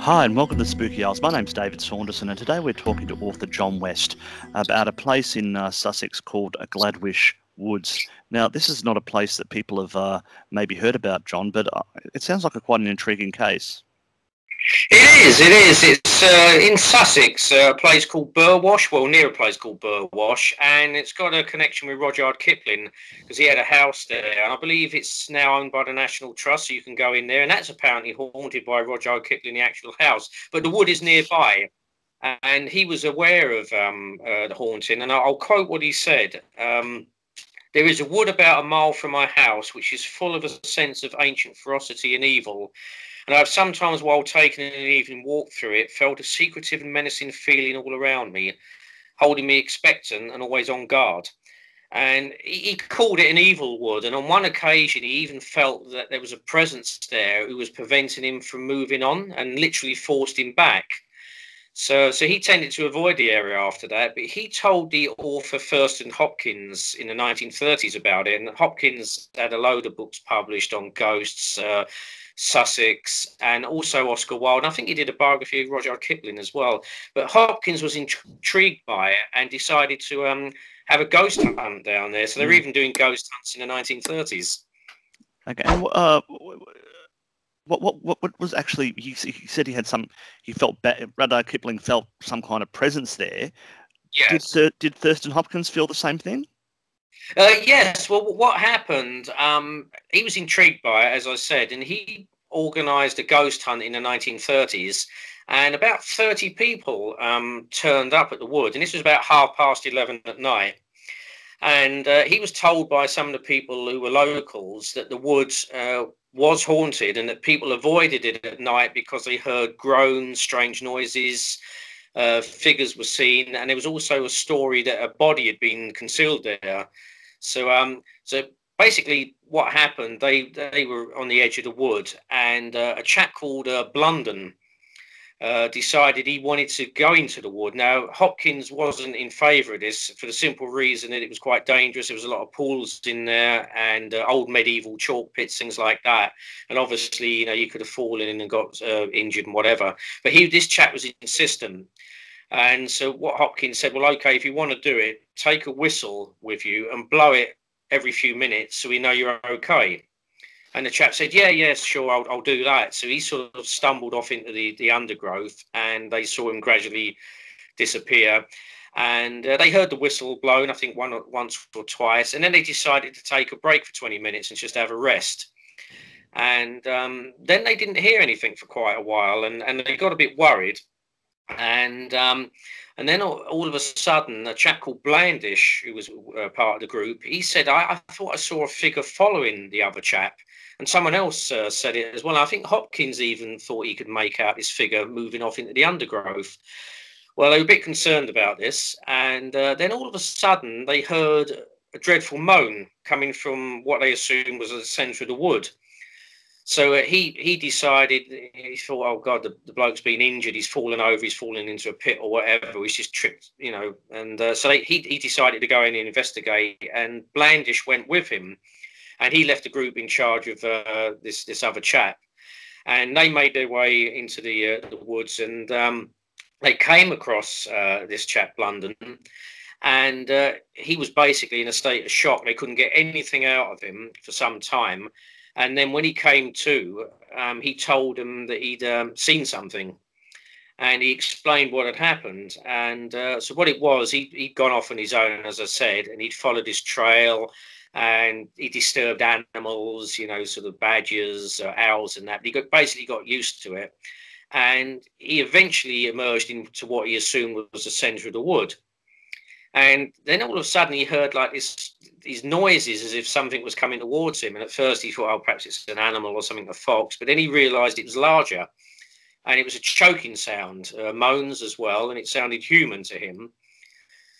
Hi and welcome to Spooky Owls. My name's David Saunderson and today we're talking to author John West about a place in Sussex called Gladwish Woods. Now, this is not a place that people have maybe heard about, John, but it sounds like quite an intriguing case. It is. It's in Sussex, a place called Burwash, well, near a place called Burwash, and it's got a connection with Rudyard Kipling because he had a house there, and I believe it's now owned by the National Trust, so you can go in there, and that's apparently haunted by Rudyard Kipling, the actual house, but the wood is nearby, and he was aware of the haunting, and I'll quote what he said. There is a wood about a mile from my house which is full of a sense of ancient ferocity and evil, and I've sometimes, while taking an evening walk through it, felt a secretive and menacing feeling all around me, holding me expectant and always on guard. And he called it an evil wood, and on one occasion he even felt that there was a presence there who was preventing him from moving on and literally forced him back. So he tended to avoid the area after that, but he told the author Thurston Hopkins in the 1930s about it, and Hopkins had a load of books published on ghosts, Sussex, and also Oscar Wilde. And I think he did a biography of Rudyard Kipling as well. But Hopkins was intrigued by it and decided to have a ghost hunt down there. So they're even doing ghost hunts in the 1930s. Okay, and what was actually, he said he had some, he felt Rudyard Kipling felt some kind of presence there. Yes. Did Thurston Hopkins feel the same thing? Yes, well, what happened, he was intrigued by it, as I said, and he organised a ghost hunt in the 1930s, and about 30 people turned up at the wood, and this was about 11:30 at night. And he was told by some of the people who were locals that the wood was haunted and that people avoided it at night because they heard groans, strange noises, figures were seen, and there was also a story that a body had been concealed there. So basically, what happened? They were on the edge of the wood, and a chap called Blunden decided he wanted to go into the wood. Now, Hopkins wasn't in favour of this for the simple reason that it was quite dangerous. There was a lot of pools in there and old medieval chalk pits, things like that. And obviously, you could have fallen in and got injured and whatever. But this chap was insistent. And so what Hopkins said, well, okay, if you want to do it, take a whistle with you and blow it every few minutes so we know you're okay. And the chap said, yes, sure, I'll do that. So he sort of stumbled off into the undergrowth, and they saw him gradually disappear. And they heard the whistle blown, I think once or twice. And then they decided to take a break for 20 minutes and just have a rest. And then they didn't hear anything for quite a while, and they got a bit worried. And then all of a sudden, a chap called Blandish, who was part of the group, he said, I thought I saw a figure following the other chap. And someone else said it as well. I think Hopkins even thought he could make out this figure moving off into the undergrowth. Well, they were a bit concerned about this. And then all of a sudden, they heard a dreadful moan coming from what they assumed was the centre of the wood. So he decided, he thought, oh God, the bloke's been injured, he's fallen over, he's fallen into a pit or whatever, he's just tripped, and so he decided to go in and investigate, and Blandish went with him, and he left the group in charge of this other chap, and they made their way into the woods, and they came across this chap, London, and he was basically in a state of shock. They couldn't get anything out of him for some time. And then when he came to, he told them that he'd seen something, and he explained what had happened. And so what it was, he'd gone off on his own, as I said, and he'd followed his trail, and he disturbed animals, sort of badgers, owls and that. But he basically got used to it. And he eventually emerged into what he assumed was the centre of the wood. And then all of a sudden he heard like these noises as if something was coming towards him. And at first he thought, oh, perhaps it's an animal or something, a fox. But then he realised it was larger. And it was a choking sound, moans as well. And it sounded human to him.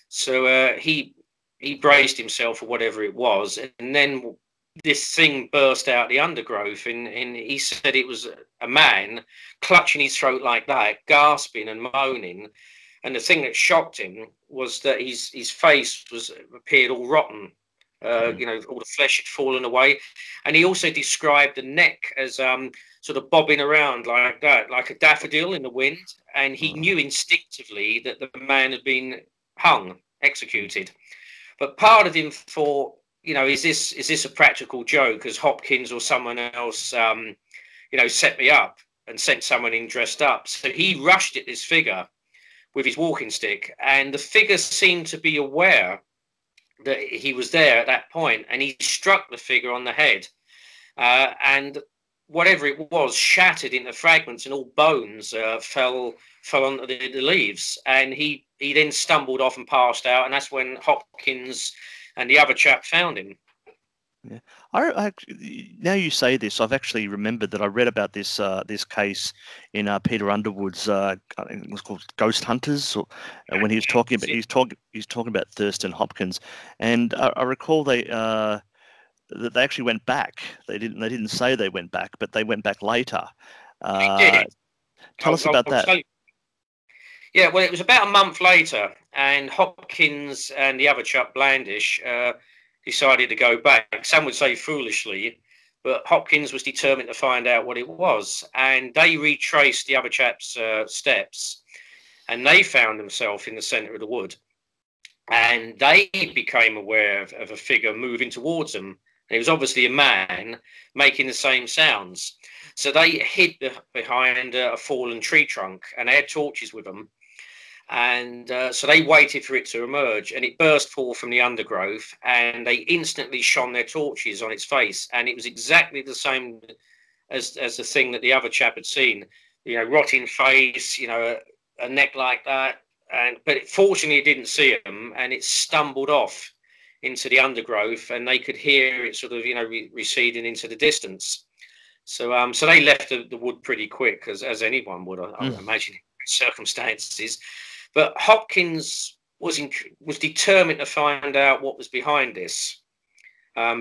So he braced himself for whatever it was. And then this thing burst out the undergrowth. And he said it was a man clutching his throat like that, gasping and moaning. And the thing that shocked him was that his face appeared all rotten, You know, all the flesh had fallen away, and he also described the neck as sort of bobbing around like that, like a daffodil in the wind. And he knew instinctively that the man had been hung, executed. But part of him thought, you know, is this a practical joke? Has Hopkins or someone else, you know, set me up and sent someone in dressed up? So he rushed at this figure with his walking stick, and the figure seemed to be aware that he was there at that point, and he struck the figure on the head, and whatever it was shattered into fragments, and all bones fell onto the leaves, and he then stumbled off and passed out, and that's when Hopkins and the other chap found him. Yeah, now you say this, I've actually remembered that I read about this this case in Peter Underwood's I think it was called Ghost Hunters, or, when he was talking about he's talking about Thurston Hopkins, and I recall that they actually went back. They didn't say they went back, but they went back later. Tell us about that. Yeah, well, it was about a month later, and Hopkins and the other chap, Blandish, decided to go back. Some would say foolishly, but Hopkins was determined to find out what it was, and they retraced the other chap's steps, and they found themselves in the centre of the wood, and they became aware of a figure moving towards them. It was obviously a man making the same sounds. So they hid behind a fallen tree trunk, and they had torches with them. And so they waited for it to emerge, and it burst forth from the undergrowth, and they instantly shone their torches on its face, and it was exactly the same as the thing that the other chap had seen. You know, rotting face, you know, a neck like that, but fortunately it didn't see him, and it stumbled off into the undergrowth, and they could hear it sort of, you know, receding into the distance. So so they left the wood pretty quick, as anyone would, I imagine, in circumstances. But Hopkins was determined to find out what was behind this,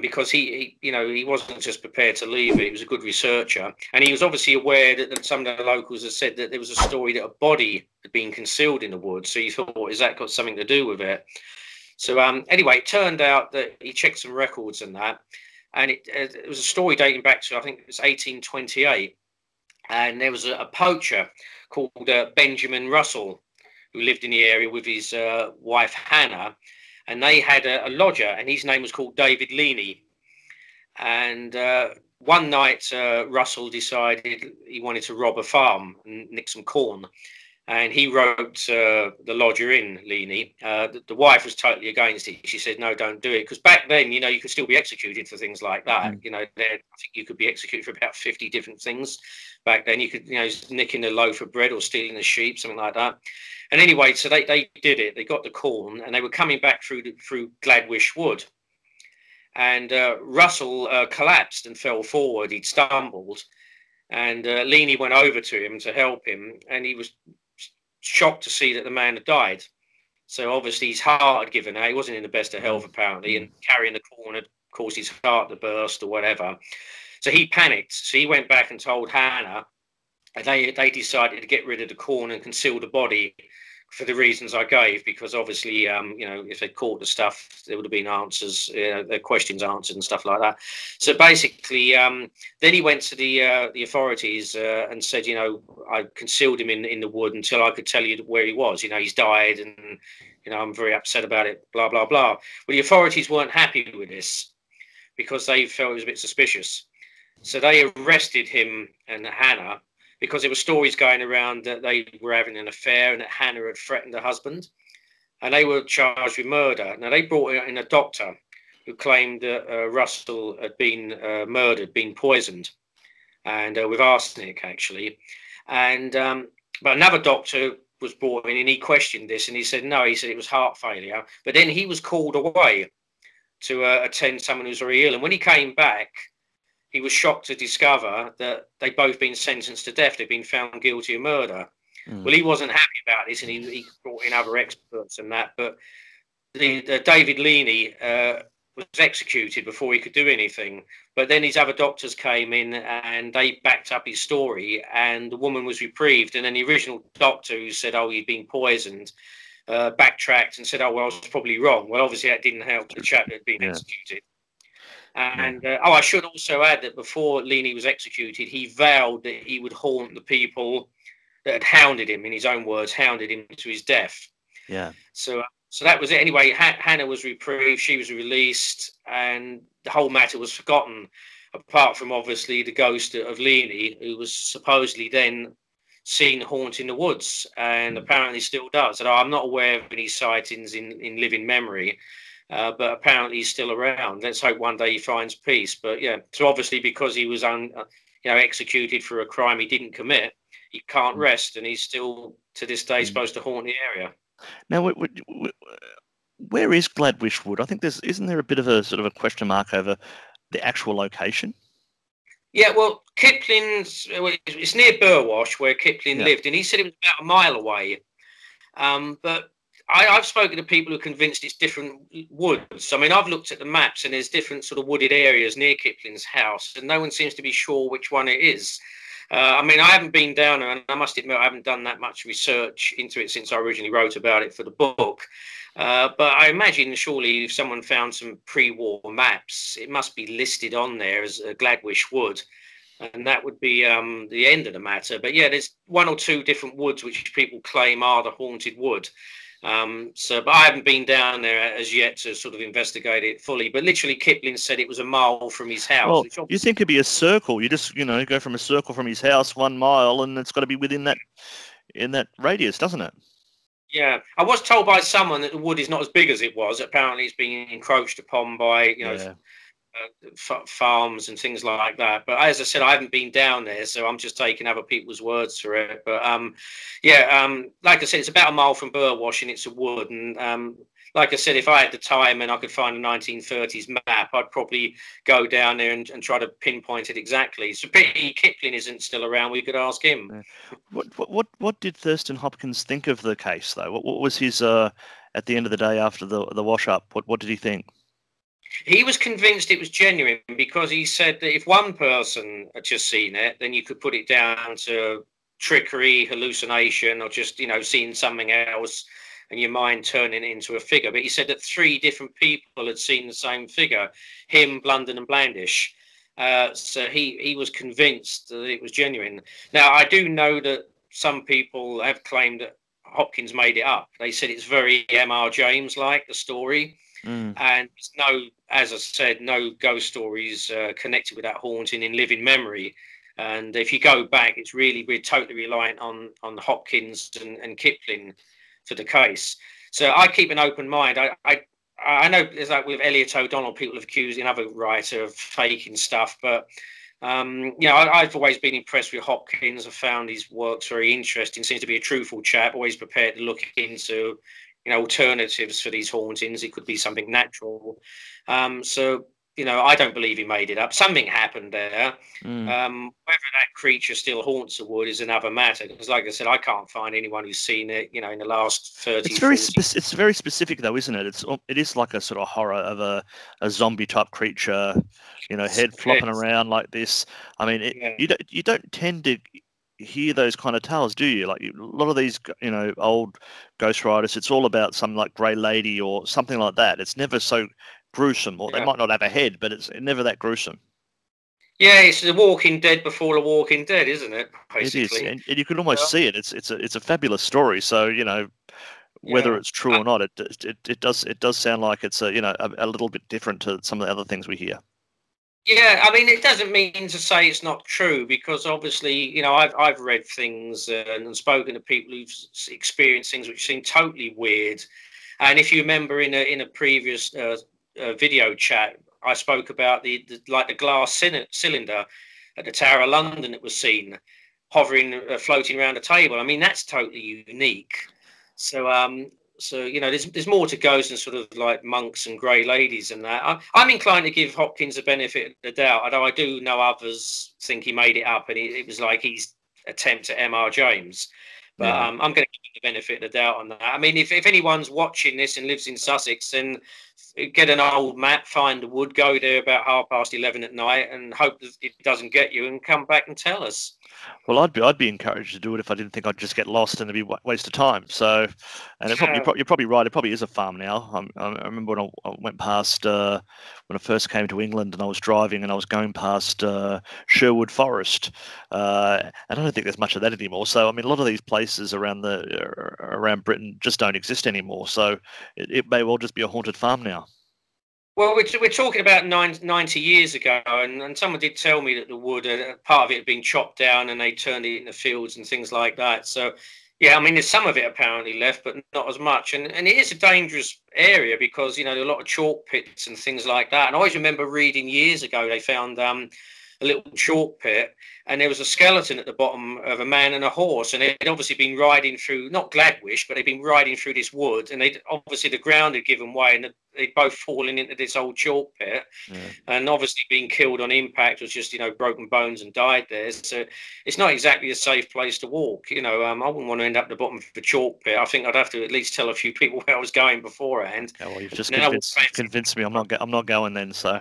because he you know, he wasn't just prepared to leave it. He was a good researcher, and he was obviously aware that some of the locals had said that there was a story that a body had been concealed in the wood. So he thought, has that got something to do with it? So anyway, it turned out that he checked some records and that, and it was a story dating back to, I think it was 1828, and there was a poacher called Benjamin Russell, who lived in the area with his wife Hannah, and they had a lodger, and his name was called David Leaney. And one night Russell decided he wanted to rob a farm and nick some corn, and he wrote the lodger in, Leaney. The wife was totally against it. She said, no, don't do it, because back then, you know, you could still be executed for things like that. You know, I think you could be executed for about 50 different things back then. You could, you know, nicking a loaf of bread or stealing a sheep, something like that. And anyway, so they did it. They got the corn, and they were coming back through Gladwish Wood. And Russell collapsed and fell forward. He'd stumbled. And Leaney went over to him to help him. And he was shocked to see that the man had died. So obviously his heart had given out. He wasn't in the best of health, apparently. And carrying the corn had caused his heart to burst or whatever. So he panicked. So he went back and told Hannah. And they decided to get rid of the corn and conceal the body for the reasons I gave, because obviously, you know, if they'd caught the stuff, there would have been answers, their questions answered and stuff like that. So basically, then he went to the authorities and said, you know, I concealed him in the wood until I could tell you where he was. You know, he's died, and, you know, I'm very upset about it, blah, blah, blah. Well, the authorities weren't happy with this because they felt it was a bit suspicious. So they arrested him and Hannah, because there were stories going around that they were having an affair and that Hannah had threatened her husband, and they were charged with murder. Now, they brought in a doctor who claimed that Russell had been murdered, been poisoned, and with arsenic, actually. And but another doctor was brought in, and he questioned this, and he said, no, he said it was heart failure. But then he was called away to attend someone who was very ill. And when he came back, he was shocked to discover that they'd both been sentenced to death. They'd been found guilty of murder. Well, he wasn't happy about this, and he brought in other experts and that. But the David Leaney was executed before he could do anything. But then his other doctors came in, and they backed up his story, and the woman was reprieved. And then the original doctor who said, oh, he'd been poisoned, backtracked and said, "Oh, well, I was probably wrong." Well, obviously that didn't help the chap that had been Yeah. executed. And I should also add that before Leaney was executed, he vowed that he would haunt the people that had hounded him, in his own words, hounded him to his death. Yeah. So that was it. Anyway, Hannah was reprieved, she was released, and the whole matter was forgotten, apart from obviously the ghost of Leaney, who was supposedly then seen haunting the woods, and apparently still does. And I'm not aware of any sightings in living memory, but apparently he's still around. Let's hope one day he finds peace. But yeah, so obviously because he was executed for a crime he didn't commit, he can't rest, and he's still to this day supposed to haunt the area. Now, where is Gladwish Wood? I think isn't there a bit of a sort of a question mark over the actual location? Yeah, well, Kipling's, it's near Burwash where Kipling lived, and he said it was about a mile away. But I've spoken to people who are convinced it's different woods. I mean, I've looked at the maps, and there's different sort of wooded areas near Kipling's house, and no one seems to be sure which one it is. I mean, I haven't been down there, and I must admit I haven't done that much research into it since I originally wrote about it for the book. But I imagine surely if someone found some pre-war maps, it must be listed on there as Gladwish Wood, and that would be the end of the matter. But yeah, there's one or two different woods which people claim are the haunted wood. But I haven't been down there as yet to sort of investigate it fully. But literally, Kipling said it was a mile from his house. Well, you think it'd be a circle? You just go from a circle from his house 1 mile, and it's got to be within that radius, doesn't it? Yeah, I was told by someone that the wood is not as big as it was. Apparently, it's being encroached upon by farms and things like that. But as I said, I haven't been down there, so I'm just taking other people's words for it. But like I said, it's about a mile from Burwash, and it's a wood. And like I said, if I had the time and I could find a 1930s map, I'd probably go down there and try to pinpoint it exactly. So pity Kipling isn't still around. We could ask him. What did Thurston Hopkins think of the case, though? What was his at the end of the day after the wash up? What did he think? He was convinced it was genuine because he said that if one person had just seen it, then you could put it down to trickery, hallucination, or just seeing something else and your mind turning it into a figure. But he said that 3 different people had seen the same figure, him, Blunden and Blandish. So he was convinced that it was genuine. Now, I do know that some people have claimed that Hopkins made it up. They said it's very M.R. James-like, the story. And there's as I said, no ghost stories connected with that haunting in living memory. And if you go back, we're totally reliant on Hopkins and Kipling for the case. So I keep an open mind. I know there's like with Elliot O'Donnell, people have accused another writer of faking stuff, but I've always been impressed with Hopkins. I've found his works very interesting. Seems to be a truthful chap, always prepared to look into alternatives for these hauntings. It could be something natural. I don't believe he made it up. Something happened there. Whether that creature still haunts the wood is another matter. Because, like I said, I can't find anyone who's seen it. In the last 30. It's very specific, though, isn't it? It is like a sort of horror of a zombie type creature. Head flopping around like this. I mean, you don't tend to hear those kind of tales, do you? Like a lot of these, old ghost writers, it's all about some like Grey Lady or something like that. It's never so gruesome, or they might not have a head, but it's never that gruesome. Yeah, it's The Walking Dead before The Walking Dead, isn't it? Basically, it is, and you can almost see it. It's a fabulous story. So whether it's true or not, it does sound like it's a little bit different to some of the other things we hear. Yeah, I mean, it doesn't mean to say it's not true, because obviously, I've read things and spoken to people who've experienced things which seem totally weird. And if you remember in a previous video chat, I spoke about the glass cylinder at the Tower of London that was seen hovering, floating around a table. I mean, that's totally unique. So there's more to ghosts than sort of like monks and grey ladies and that. I'm inclined to give Hopkins the benefit of the doubt, although I do know others think he made it up and it was like his attempt at M.R. James. But I'm going to give him the benefit of the doubt on that. I mean, if anyone's watching this and lives in Sussex, then get an old map, find the wood, go there about 11:30 at night, and hope that it doesn't get you, and come back and tell us. Well, I'd be encouraged to do it if I didn't think I'd just get lost and it'd be a waste of time. So, and you're probably right. It probably is a farm now. I remember when I went past when I first came to England, and I was driving and I was going past Sherwood Forest, and I don't think there's much of that anymore. So, I mean, a lot of these places around Britain just don't exist anymore. So, it may well just be a haunted farm now. Well, we're talking about 90 years ago, and someone did tell me that the wood, part of it had been chopped down and they turned it into fields and things like that. So, yeah, I mean, there's some of it apparently left, but not as much. And it is a dangerous area because, there are a lot of chalk pits and things like that. And I always remember reading years ago, they found a little chalk pit, and there was a skeleton at the bottom of a man and a horse, and they'd obviously been riding through, not Gladwish, but they'd been riding through this wood, and obviously the ground had given way, and they'd both fallen into this old chalk pit, and obviously being killed on impact, was just broken bones and died there. So it's not exactly a safe place to walk. I wouldn't want to end up at the bottom of the chalk pit. I think I'd have to at least tell a few people where I was going beforehand. Yeah, well, you've just convinced me. I'm not going then. So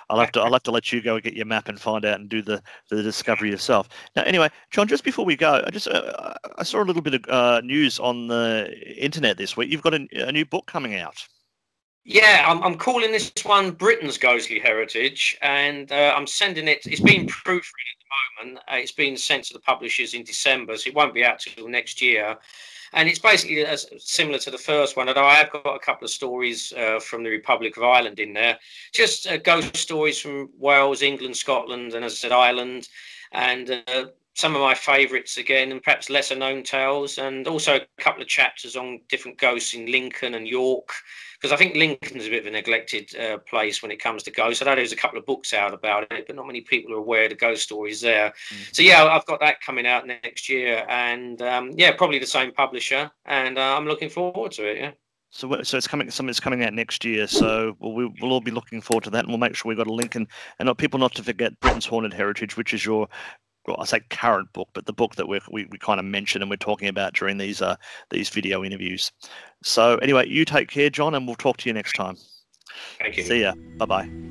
I'll have to let you go and get your map and find out and do the discovery yourself. Now, anyway, John, just before we go, I saw a little bit of news on the internet this week. You've got a new book coming out. Yeah, I'm calling this one Britain's Ghostly Heritage, and I'm sending it. It's been proofread at the moment. It's been sent to the publishers in December, so it won't be out till next year. And it's basically similar to the first one, although I have got a couple of stories from the Republic of Ireland in there. Just ghost stories from Wales, England, Scotland, and as I said, Ireland. And some of my favourites again, and perhaps lesser known tales, and also a couple of chapters on different ghosts in Lincoln and York, because I think Lincoln's a bit of a neglected place when it comes to ghosts. I know there's a couple of books out about it, but not many people are aware of the ghost stories there. So yeah, I've got that coming out next year, and yeah, probably the same publisher, and I'm looking forward to it. Yeah. So it's coming out next year. So we'll all be looking forward to that, and we'll make sure we've got a link, and people not to forget Britain's Haunted Heritage, which is your, well, I say current book, but the book that we kind of mentioned and we're talking about during these video interviews. So anyway, you take care, John, and we'll talk to you next time. Thank you. See ya. Bye-bye.